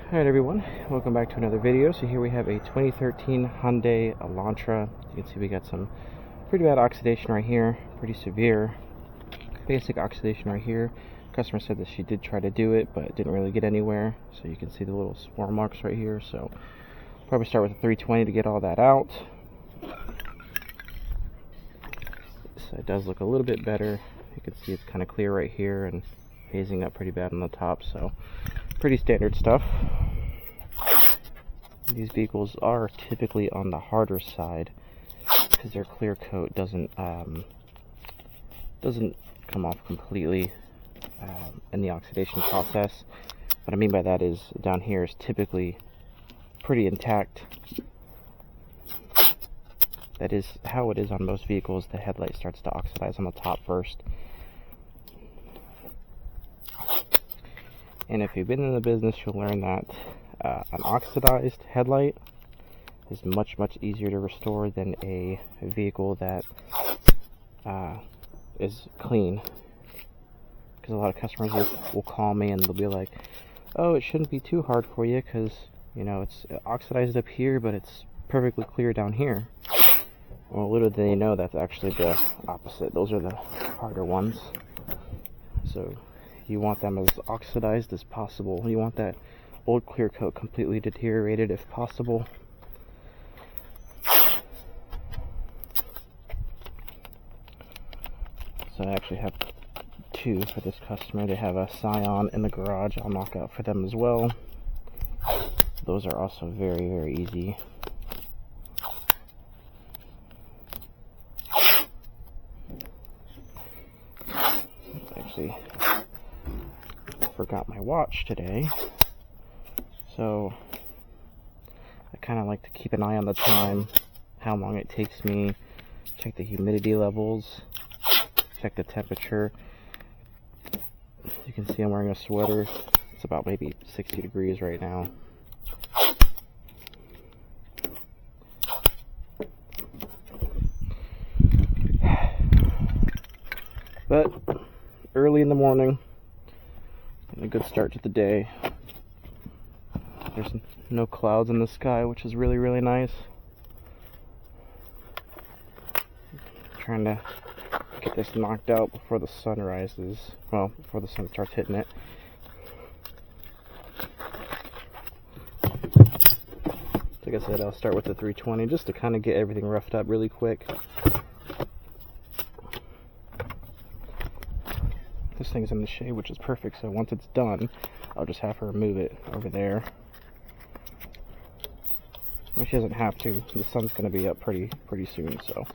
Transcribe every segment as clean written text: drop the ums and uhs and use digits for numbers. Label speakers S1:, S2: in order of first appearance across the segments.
S1: Alright everyone, welcome back to another video. So here we have a 2013 Hyundai Elantra. You can see we got some pretty bad oxidation right here, pretty severe. Basic oxidation right here. Customer said that she did try to do it, but didn't really get anywhere. So you can see the little swirl marks right here. So probably start with a 320 to get all that out. So it does look a little bit better. You can see it's kind of clear right here and hazing up pretty bad on the top. So pretty standard stuff. These vehicles are typically on the harder side because their clear coat doesn't come off completely in the oxidation process. What I mean by that is down here is typically pretty intact. That is how it is on most vehicles. The headlight starts to oxidize on the top first. And if you've been in the business, you'll learn that an oxidized headlight is much easier to restore than a vehicle that is clean. Because a lot of customers will call me and they'll be like, oh, it shouldn't be too hard for you because, you know, it's oxidized up here, but it's perfectly clear down here. Well, little do they know that's actually the opposite. Those are the harder ones. So you want them as oxidized as possible. You want that old clear coat completely deteriorated if possible. So I actually have two for this customer. They have a Scion in the garage. I'll knock out for them as well. Those are also very easy. Actually forgot my watch today, so I kind of like to keep an eye on the time, how long it takes me, check the humidity levels, check the temperature. You can see I'm wearing a sweater. It's about maybe 60 degrees right now. But early in the morning, and a good start to the day. There's no clouds in the sky, which is really nice. Trying to get this knocked out before the sun rises. Well, before the sun starts hitting it. Like I said, I'll start with the 320 just to kind of get everything roughed up really quick. This thing's in the shade, which is perfect, so once it's done, I'll just have her move it over there. Well, she doesn't have to. The sun's going to be up pretty soon, so.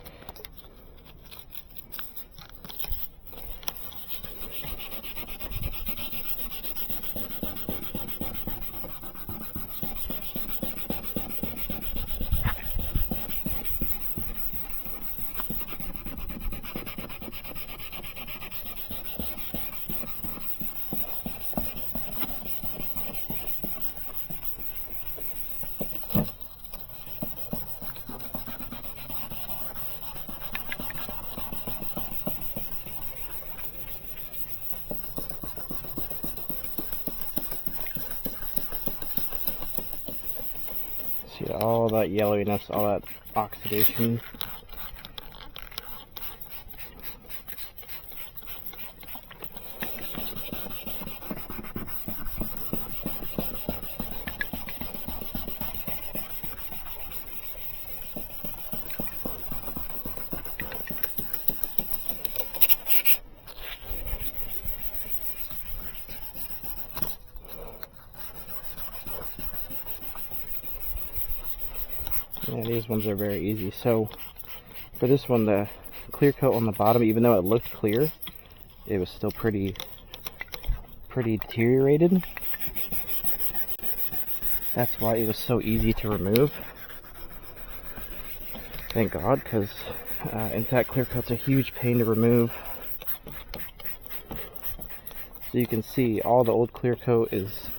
S1: See all that yellowiness, all that oxidation. Yeah, these ones are very easy. So for this one, the clear coat on the bottom, even though it looked clear, it was still pretty deteriorated. That's why it was so easy to remove. Thank God, because intact clear coat's a huge pain to remove. So you can see all the old clear coat is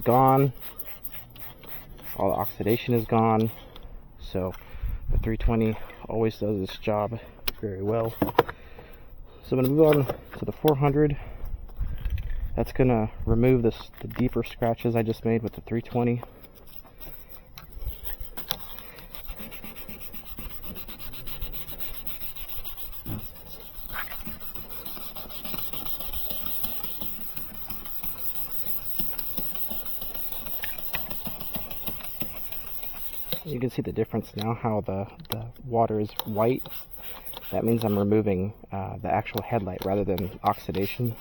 S1: gone. All the oxidation is gone. So the 320 always does its job very well. So I'm going to move on to the 400. That's gonna remove the deeper scratches I just made with the 320. You can see the difference now, how the water is white. That means I'm removing the actual headlight rather than oxidation.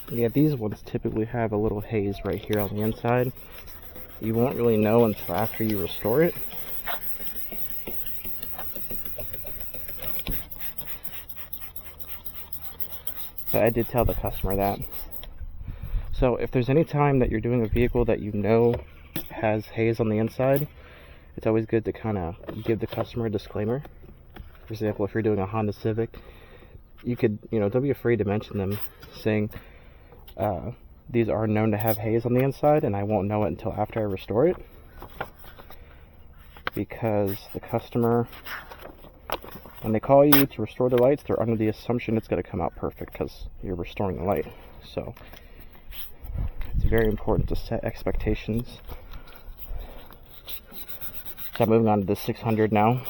S1: Yeah, these ones typically have a little haze right here on the inside. You won't really know until after you restore it. But I did tell the customer that. So if there's any time that you're doing a vehicle that you know has haze on the inside, it's always good to kind of give the customer a disclaimer. For example, if you're doing a Honda Civic, you could, don't be afraid to mention them, saying, these are known to have haze on the inside, and I won't know it until after I restore it, because the customer, when they call you to restore the lights, they're under the assumption it's going to come out perfect because you're restoring the light. So it's very important to set expectations. So I'm moving on to the 600 now.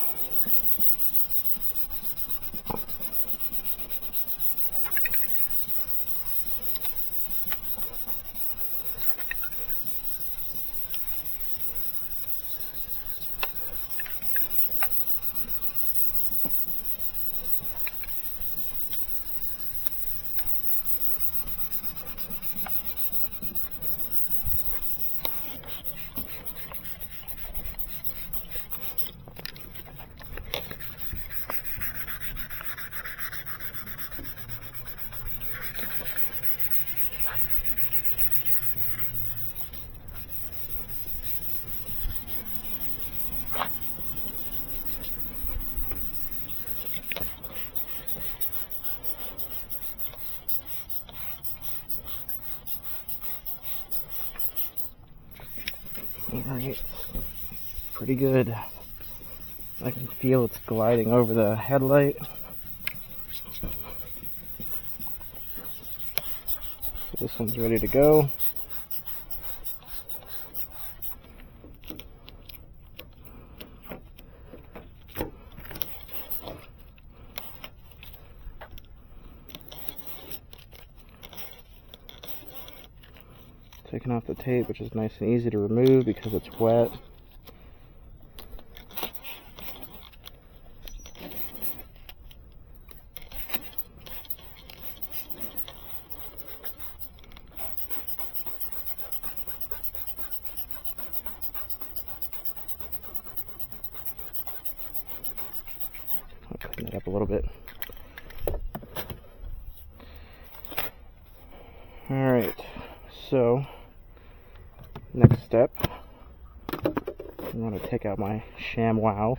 S1: Alright, pretty good. I can feel it's gliding over the headlight. So this one's ready to go. Taking off the tape, which is nice and easy to remove because it's wet. I'll clean it up a little bit. Alright, so next step, I'm going to take out my ShamWow.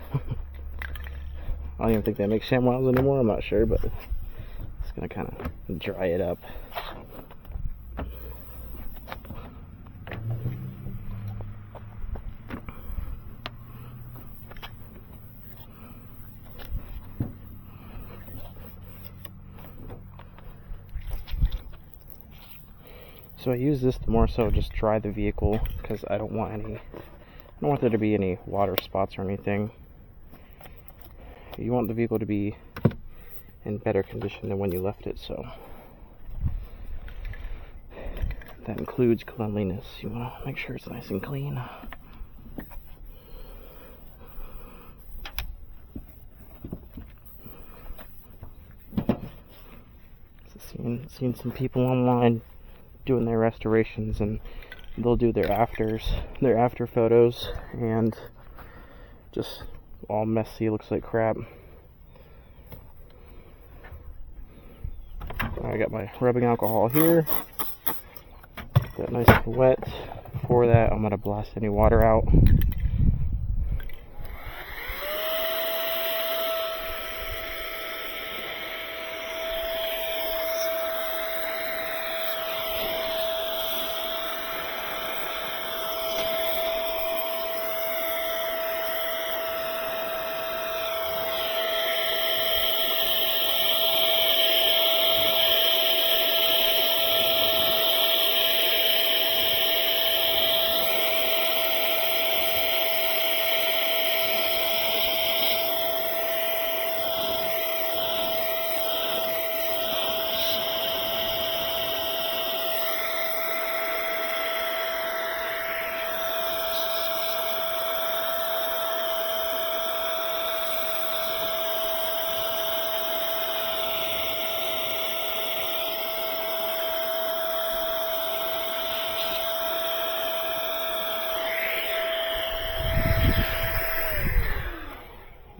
S1: I don't even think they make ShamWows anymore, I'm not sure, but it's going to kind of dry it up. So I use this to more so just dry the vehicle because I don't want there to be any water spots or anything. You want the vehicle to be in better condition than when you left it, so that includes cleanliness. You want to make sure it's nice and clean. So seen some people online doing their restorations, and they'll do their after photos and just all messy, looks like crap. I got my rubbing alcohol here. That nice and wet. Before that, I'm gonna blast any water out.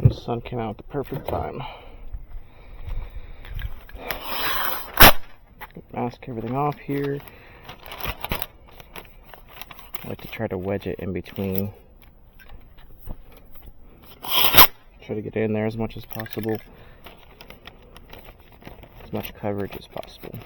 S1: The sun came out at the perfect time. Mask everything off here. I like to try to wedge it in between. Try to get in there as much as possible. As much coverage as possible.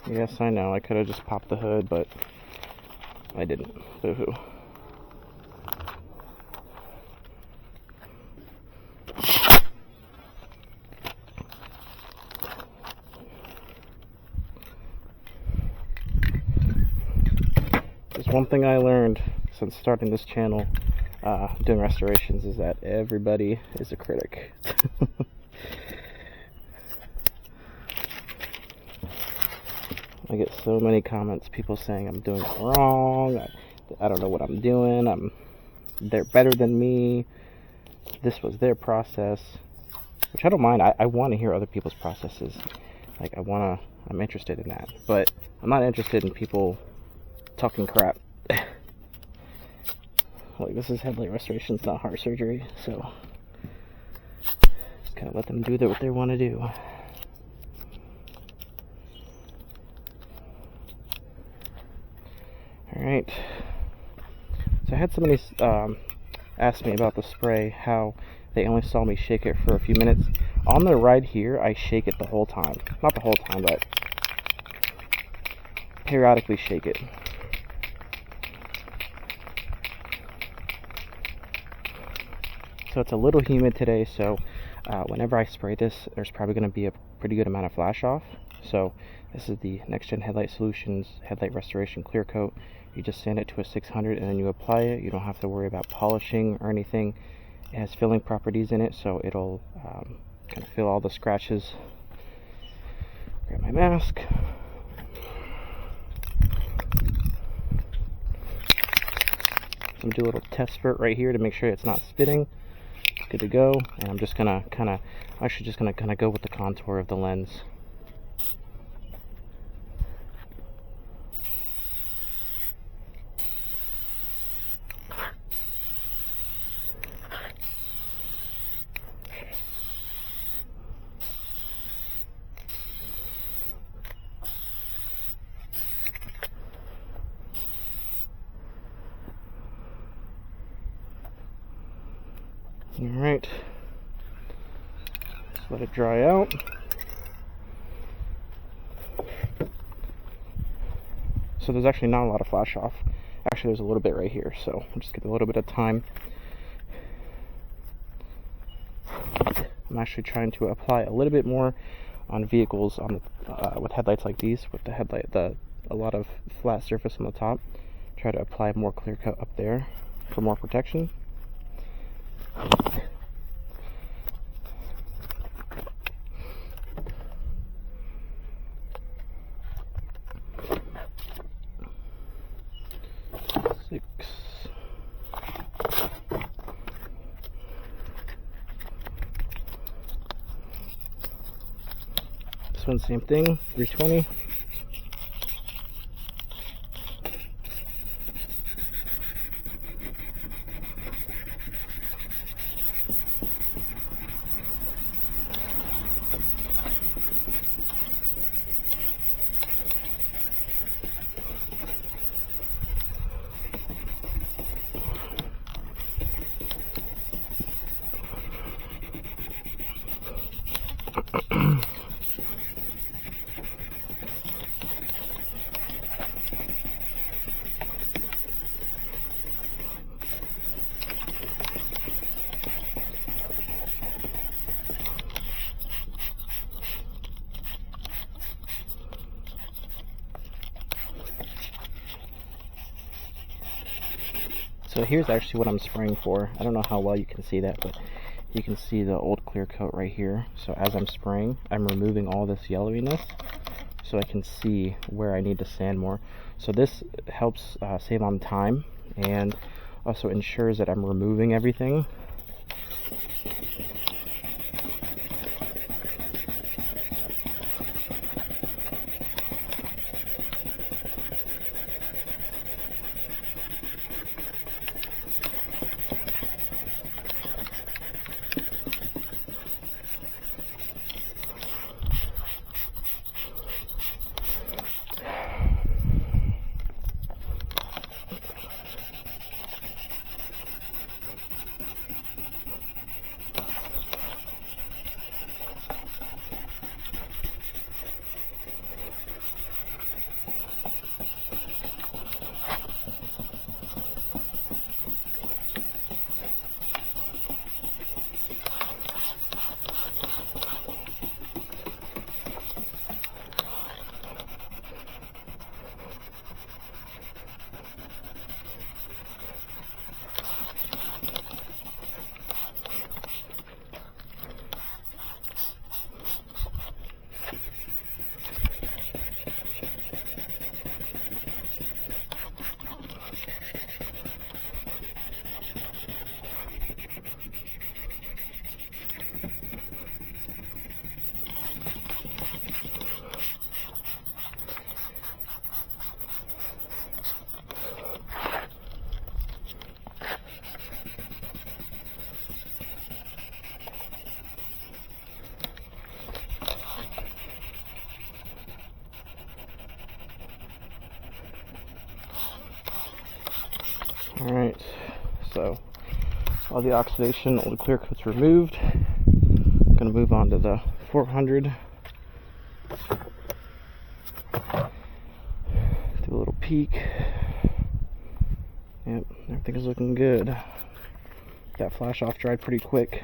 S1: Yes, I know, I could have just popped the hood, but I didn't. Boo-hoo. There's one thing I learned since starting this channel, doing restorations, is that everybody is a critic. I get so many comments, people saying I'm doing it wrong, I don't know what I'm doing, they're better than me, this was their process, which I don't mind. I want to hear other people's processes, like I'm interested in that, but I'm not interested in people talking crap. Like, this is headlight restoration, it's not heart surgery, so just kind of let them do what they want to do. Alright, so I had somebody ask me about the spray, how they only saw me shake it for a few minutes. On the ride here, I shake it the whole time. Not the whole time, but periodically shake it. So it's a little humid today, so whenever I spray this, there's probably going to be a pretty good amount of flash off. So this is the Next Gen Headlight Solutions Headlight Restoration Clear Coat. You just sand it to a 600 and then you apply it. You don't have to worry about polishing or anything. It has filling properties in it, so it'll kind of fill all the scratches. Grab my mask. I'm going to do a little test spurt right here to make sure it's not spitting. Good to go. And I'm just going to actually go with the contour of the lens. Alright, just let it dry out. So there's actually not a lot of flash off. Actually, there's a little bit right here, so I'm just giving a little bit of time. I'm actually trying to apply a little bit more on vehicles on the, with headlights like these, with the headlight, a lot of flat surface on the top. Try to apply more clear coat up there for more protection. 6. This one, same thing, 320. So here's actually what I'm spraying for. I don't know how well you can see that, but you can see the old clear coat right here. So as I'm spraying, I'm removing all this yellowiness so I can see where I need to sand more. So this helps save on time and also ensures that I'm removing everything. Alright, so all the oxidation, all the clear coat's removed. I'm going to move on to the 400. Do a little peek. Yep, everything is looking good. That flash off dried pretty quick.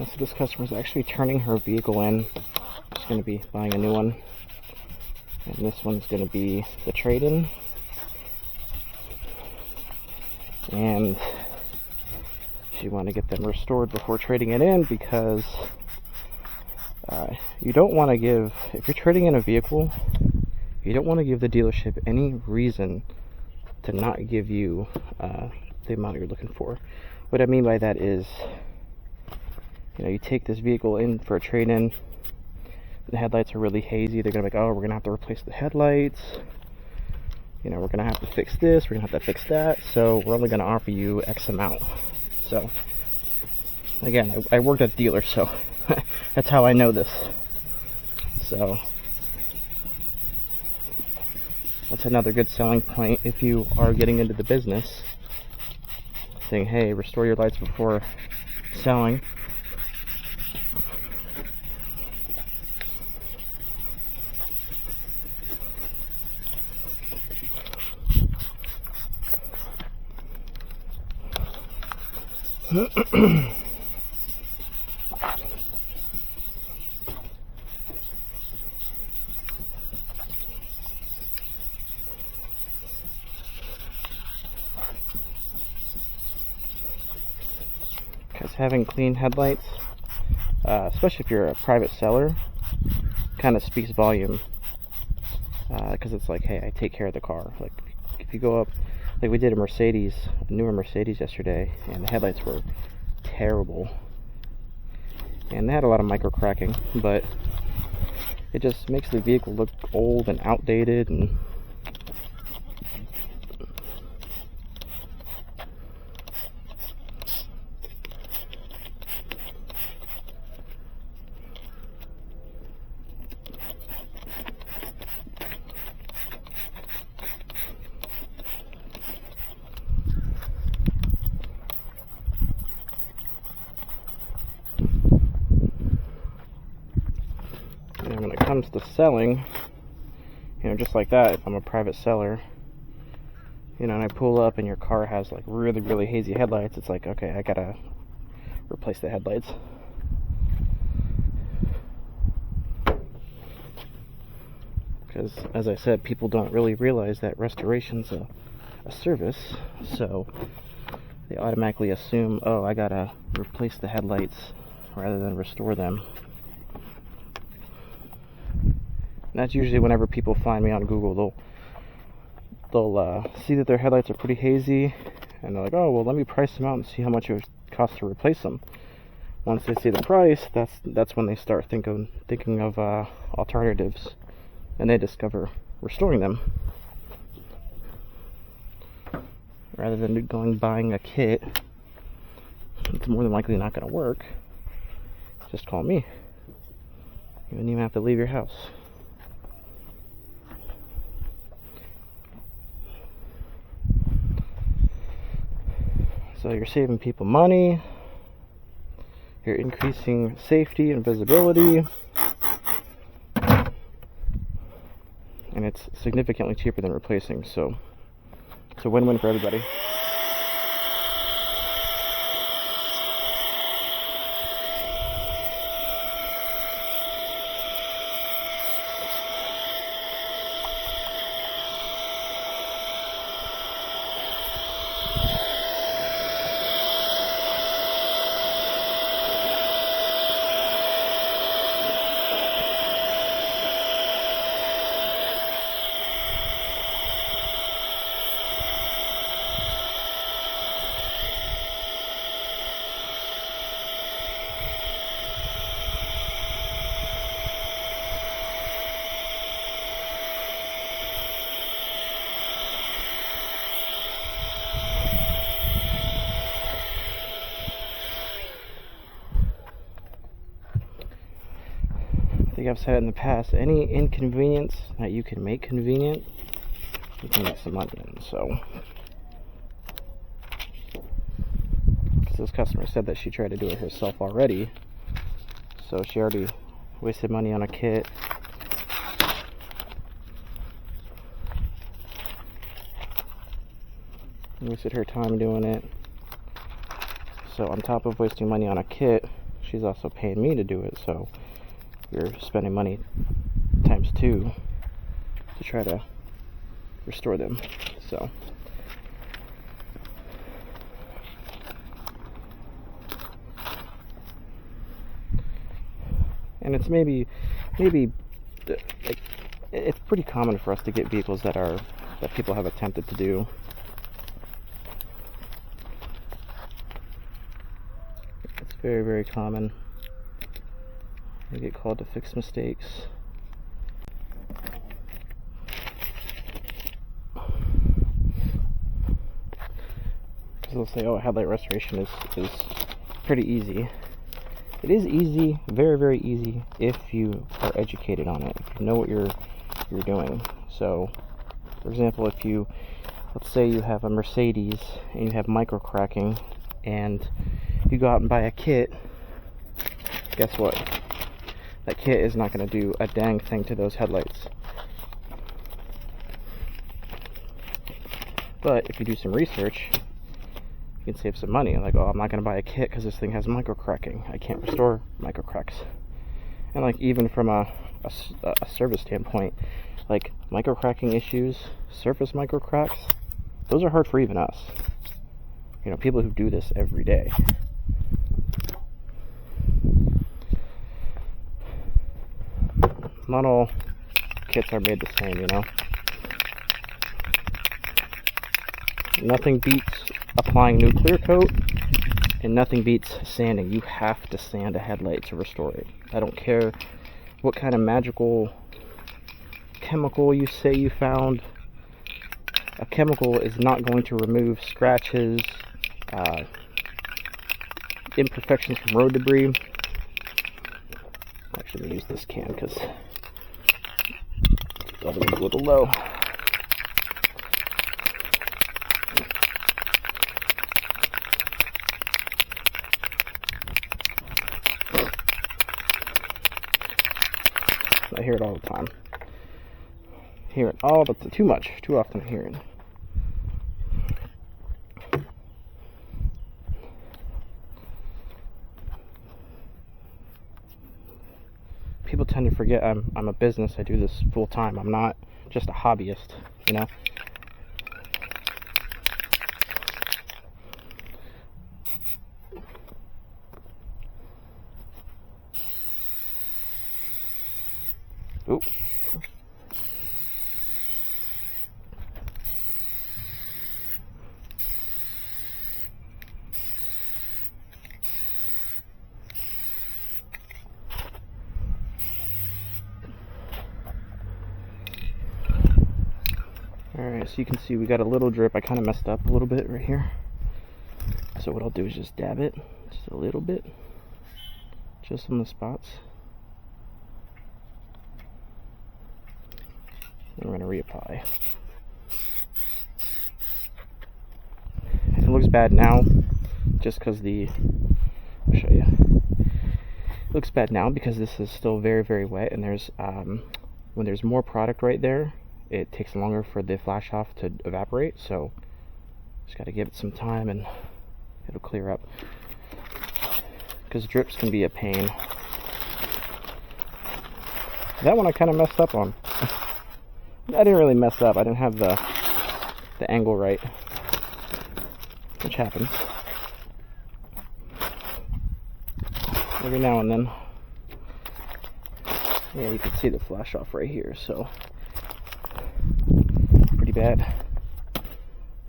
S1: So this customer is actually turning her vehicle in. She's going to be buying a new one. And this one's going to be the trade-in. And she wanted to get them restored before trading it in because you don't want to give, if you're trading in a vehicle, you don't want to give the dealership any reason to not give you the amount you're looking for. What I mean by that is, you know, you take this vehicle in for a trade-in, the headlights are really hazy, they're gonna be like, oh, we're gonna have to replace the headlights, you know, we're gonna have to fix this, we're gonna have to fix that, so we're only gonna offer you X amount. So again, I worked at dealers, so that's how I know this. So that's another good selling point if you are getting into the business, saying, hey, restore your lights before selling. Because having clean headlights, especially if you're a private seller, kind of speaks volume. Because it's like, hey, I take care of the car. Like, if you go up, like we did a newer Mercedes yesterday, and the headlights were terrible. And they had a lot of micro cracking, but it just makes the vehicle look old and outdated. And when it comes to selling, just like that, if I'm a private seller, and I pull up and your car has like really, really hazy headlights, it's like, okay, I gotta replace the headlights. Because, as I said, people don't really realize that restoration's a service, so they automatically assume, oh, I gotta replace the headlights rather than restore them. And that's usually whenever people find me on Google, they'll see that their headlights are pretty hazy, and they're like, oh, well, let me price them out and see how much it would cost to replace them. Once they see the price, that's when they start thinking of alternatives, and they discover restoring them. Rather than buying a kit, it's more than likely not going to work. Just call me. You wouldn't even have to leave your house. So you're saving people money, you're increasing safety and visibility, and it's significantly cheaper than replacing, so it's a win-win for everybody. I think I've said it in the past, any inconvenience that you can make convenient, you can make some money in. So, because this customer said that she tried to do it herself already, so she already wasted money on a kit. Wasted her time doing it. So on top of wasting money on a kit, she's also paying me to do it, so you're spending money times 2 to try to restore them. So and it's maybe like, it's pretty common for us to get vehicles that people have attempted to do. It's very, very common. They get called to fix mistakes. Because they'll say, oh, headlight restoration is pretty easy. It is easy, very, very easy, if you are educated on it, if you know what you're doing. So, for example, let's say you have a Mercedes and you have micro cracking, and you go out and buy a kit, guess what? That kit is not going to do a dang thing to those headlights. But if you do some research, you can save some money. Like, oh, I'm not going to buy a kit because this thing has micro cracking. I can't restore micro cracks. And like, even from a service standpoint, like micro cracking issues, surface micro cracks, those are hard for even us. You know, people who do this every day. Not all kits are made the same, you know. Nothing beats applying new clear coat, and nothing beats sanding. You have to sand a headlight to restore it. I don't care what kind of magical chemical you say you found. A chemical is not going to remove scratches, imperfections from road debris. Actually, let me use this can because the other one's a little low. I hear it all the time. Hear it all the too much, too often. I hear it. People tend to forget I'm a business. I do this full time. I'm not just a hobbyist, you know. Oop. Alright, so you can see we got a little drip. I kind of messed up a little bit right here. So what I'll do is just dab it, just a little bit, just on the spots. And we're going to reapply. And it looks bad now, just because I'll show you. It looks bad now because this is still very, very wet, and there's, when there's more product right there, it takes longer for the flash off to evaporate, so just got to give it some time and it'll clear up. Because drips can be a pain. That one I kind of messed up on. I didn't really mess up. I didn't have the angle right, which happens every now and then. Yeah, you can see the flash off right here, so pretty bad.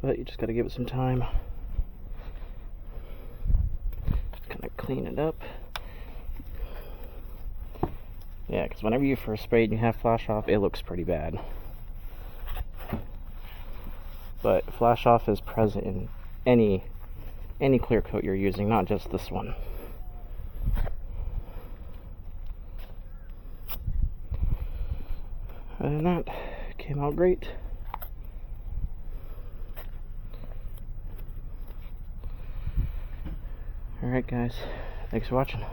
S1: But you just got to give it some time. Kind of clean it up. Yeah, because whenever you first spray and you have flash off, it looks pretty bad. But flash off is present in any clear coat you're using, not just this one. Other than that, it came out great. Alright guys, thanks for watching.